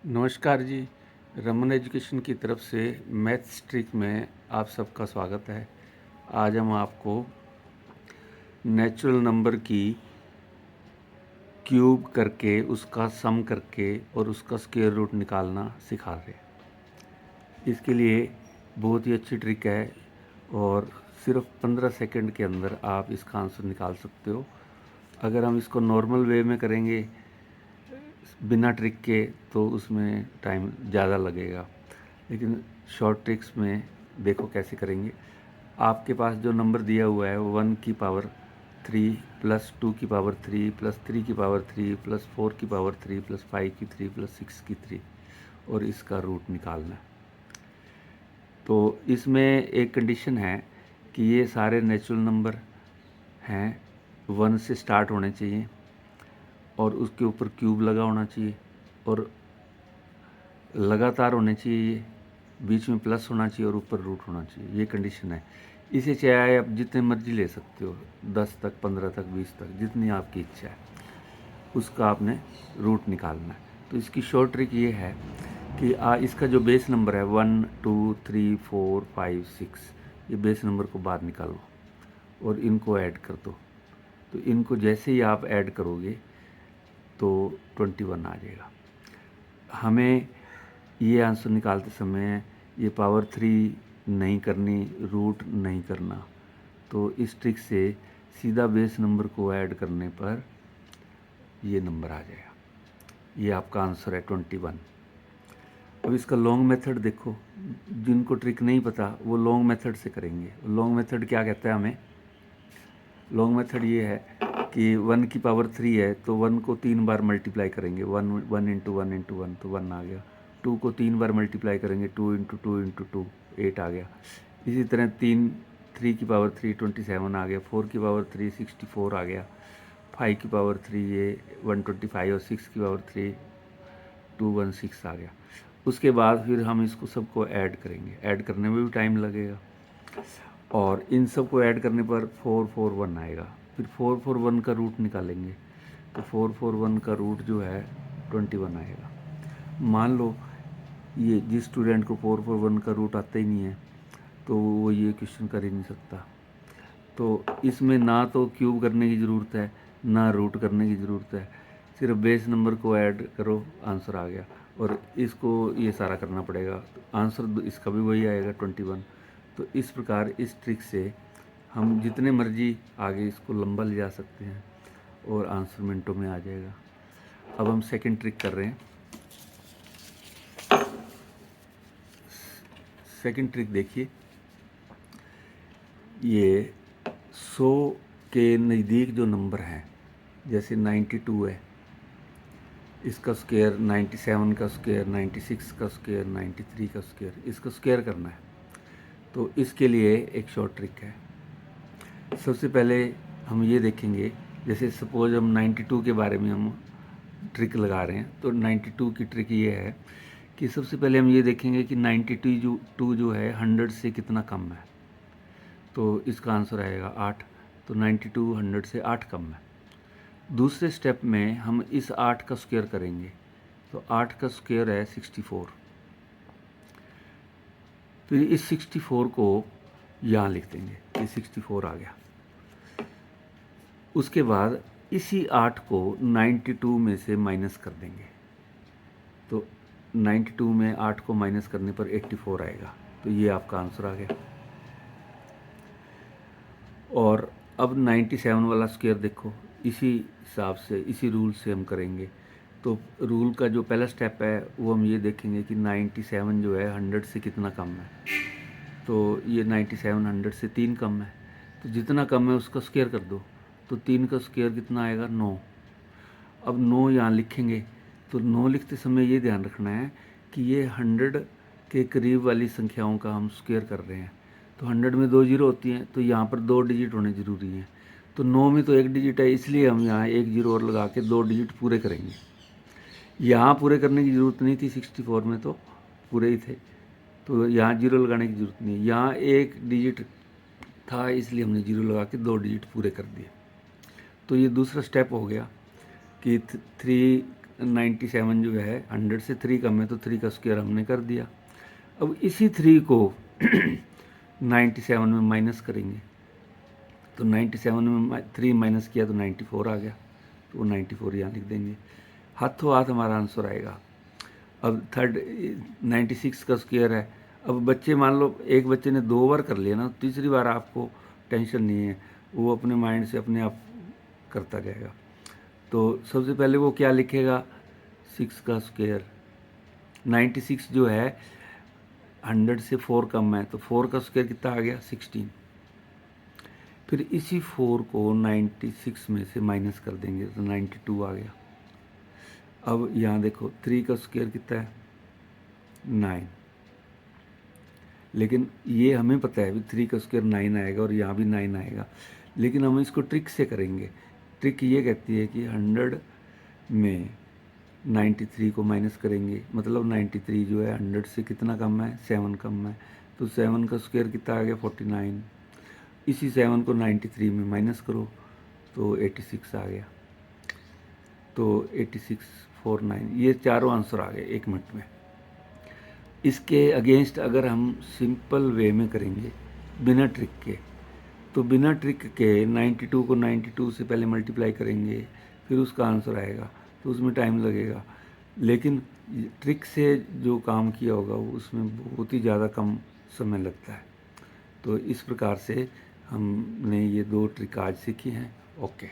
नमस्कार जी। रमन एजुकेशन की तरफ से मैथ्स ट्रिक में आप सबका स्वागत है। आज हम आपको नेचुरल नंबर की क्यूब करके उसका सम करके और उसका स्क्वायर रूट निकालना सिखा रहे हैं। इसके लिए बहुत ही अच्छी ट्रिक है और सिर्फ 15 सेकंड के अंदर आप इसका आंसर निकाल सकते हो। अगर हम इसको नॉर्मल वे में करेंगे बिना ट्रिक के तो उसमें टाइम ज़्यादा लगेगा, लेकिन शॉर्ट ट्रिक्स में देखो कैसे करेंगे। आपके पास जो नंबर दिया हुआ है 1 की पावर 3 प्लस 2 की पावर 3 प्लस 3 की पावर 3 प्लस 4 की पावर 3 प्लस 5 की 3 प्लस 6 की 3 और इसका रूट निकालना है। तो इसमें एक कंडीशन है कि ये सारे नेचुरल नंबर हैं, 1 से स्टार्ट होने चाहिए और उसके ऊपर क्यूब लगा होना चाहिए और लगातार होने चाहिए, ये बीच में प्लस होना चाहिए और ऊपर रूट होना चाहिए। ये कंडीशन है। इसे चाहे आप जितने मर्जी ले सकते हो, 10 तक, 15 तक, 20 तक, जितनी आपकी इच्छा है उसका आपने रूट निकालना है। तो इसकी शॉर्ट ट्रिक ये है कि इसका जो बेस नंबर है 1 2 3 4 5 6, ये बेस नंबर को बाहर निकालो और इनको ऐड कर दो। तो इनको जैसे ही आप ऐड करोगे तो 21 आ जाएगा। हमें ये आंसर निकालते समय ये पावर 3 नहीं करनी, रूट नहीं करना। तो इस ट्रिक से सीधा बेस नंबर को ऐड करने पर ये नंबर आ जाएगा। ये आपका आंसर है 21। अब इसका लॉन्ग मेथड देखो, जिनको ट्रिक नहीं पता वो लॉन्ग मेथड से करेंगे। लॉन्ग मेथड क्या कहता है हमें? लॉन्ग मेथड ये है कि 1 की पावर 3 है तो 1 को 3 बार मल्टीप्लाई करेंगे, 1 इंटू 1 इंटू 1 तो 1 आ गया। 2 को 3 बार मल्टीप्लाई करेंगे, 2 इंटू 2 इंटू 2 8 आ गया। इसी तरह 3 की पावर 3 27 आ गया। 4 की पावर 3 64 आ गया। 5 की पावर 3 ये 125 और 6 की पावर 3 216 आ गया। उसके बाद फिर हम इसको सबको ऐड करेंगे। ऐड करने में भी टाइम लगेगा और इन सब को ऐड करने पर 441 आएगा। फिर 441 का रूट निकालेंगे तो 441 का रूट जो है 21 आएगा। मान लो ये जिस स्टूडेंट को 441 का रूट आता ही नहीं है तो वो ये क्वेश्चन कर ही नहीं सकता। तो इसमें ना तो क्यूब करने की ज़रूरत है ना रूट करने की ज़रूरत है, सिर्फ बेस नंबर को ऐड करो, आंसर आ गया। और इसको ये सारा करना पड़ेगा, तो आंसर इसका भी वही आएगा 21। तो इस प्रकार इस ट्रिक से हम जितने मर्जी आगे इसको लंबा ले जा सकते हैं और आंसर मिनटों में आ जाएगा। अब हम सेकंड ट्रिक कर रहे हैं। सेकंड ट्रिक देखिए, ये 100 के नज़दीक जो नंबर हैं, जैसे 92 है, इसका स्क्वायर 97 का स्क्वायर, 96 का स्क्वायर, 93 का स्क्वायर, इसका स्क्वायर करना है। तो इसके लिए एक शॉर्ट ट्रिक है। सबसे पहले हम ये देखेंगे, जैसे सपोज हम 92 के बारे में हम ट्रिक लगा रहे हैं, तो 92 की ट्रिक ये है कि सबसे पहले हम ये देखेंगे कि 92 जो है 100 से कितना कम है। तो इसका आंसर आएगा 8। तो 92 100 से 8 कम है। दूसरे स्टेप में हम इस 8 का स्क्वायर करेंगे, तो 8 का स्क्वायर है 64। फिर इस 64 को यहाँ लिख देंगे, ये 64 आ गया। उसके बाद इसी 8 को 92 में से माइनस कर देंगे, तो 92 में 8 को माइनस करने पर 84 आएगा। तो ये आपका आंसर आ गया। और अब 97 वाला स्क्वायर देखो, इसी हिसाब से इसी रूल से हम करेंगे। तो रूल का जो पहला स्टेप है वो हम ये देखेंगे कि 97 जो है 100 से कितना कम है। तो ये 97 100 से 3 कम है, तो जितना कम है उसका स्क्वायर कर दो। तो 3 का स्क्वायर कितना आएगा? 9। अब 9 यहाँ लिखेंगे, तो 9 लिखते समय ये ध्यान रखना है कि ये 100 के करीब वाली संख्याओं का हम स्क्वायर कर रहे हैं। तो 100 में 2 जीरो होती हैं, तो यहाँ पर 2 डिजिट होने ज़रूरी हैं। तो 9 में तो 1 डिजिट है, इसलिए हम यहाँ 1 जीरो और लगा के 2 डिजिट पूरे करेंगे। यहाँ पूरे करने की ज़रूरत नहीं थी, 64 में तो पूरे ही थे, तो यहाँ जीरो लगाने की ज़रूरत नहीं है। यहाँ 1 डिजिट था इसलिए हमने जीरो लगा के 2 डिजिट पूरे कर दिए। तो ये दूसरा स्टेप हो गया कि 3 97 जो है 100 से 3 कम है, तो 3 का स्क्वायर हमने कर दिया। अब इसी 3 को 97 में माइनस करेंगे, तो 97 में 3 माइनस किया तो 94 आ गया, तो वो 94 यहाँ लिख देंगे। हाथों हाथ हमारा आंसर आएगा। अब 96 का स्क्वायर है। अब बच्चे मान लो एक बच्चे ने 2 बार कर लिया ना, तीसरी बार आपको टेंशन नहीं है, वो अपने माइंड से अपने आप करता जाएगा। तो सबसे पहले वो क्या लिखेगा, 6 का स्क्वायर। 96 जो है 100 से 4 कम है, तो 4 का स्क्वायर कितना आ गया, 16। फिर इसी 4 को 96 में से माइनस कर देंगे तो 92 आ गया। अब यहाँ देखो 3 का स्क्वायर कितना है, 9। लेकिन ये हमें पता है भी 3 का स्क्वायर 9 आएगा और यहाँ भी 9 आएगा, लेकिन हम इसको ट्रिक से करेंगे। ट्रिक ये कहती है कि 100 में 93 को माइनस करेंगे, मतलब 93 जो है 100 से कितना कम है, 7 कम है, तो 7 का स्क्वायर कितना आ गया, 49। इसी 7 को 93 में माइनस करो तो 86 आ गया। तो 86 49, ये चारों आंसर आ गए 1 मिनट में। इसके अगेंस्ट अगर हम सिंपल वे में करेंगे बिना ट्रिक के, तो बिना ट्रिक के 92 को 92 से पहले मल्टीप्लाई करेंगे, फिर उसका आंसर आएगा, तो उसमें टाइम लगेगा। लेकिन ट्रिक से जो काम किया होगा वो उसमें बहुत ही ज़्यादा कम समय लगता है। तो इस प्रकार से हमने ये 2 ट्रिक आज सीखी हैं। ओके।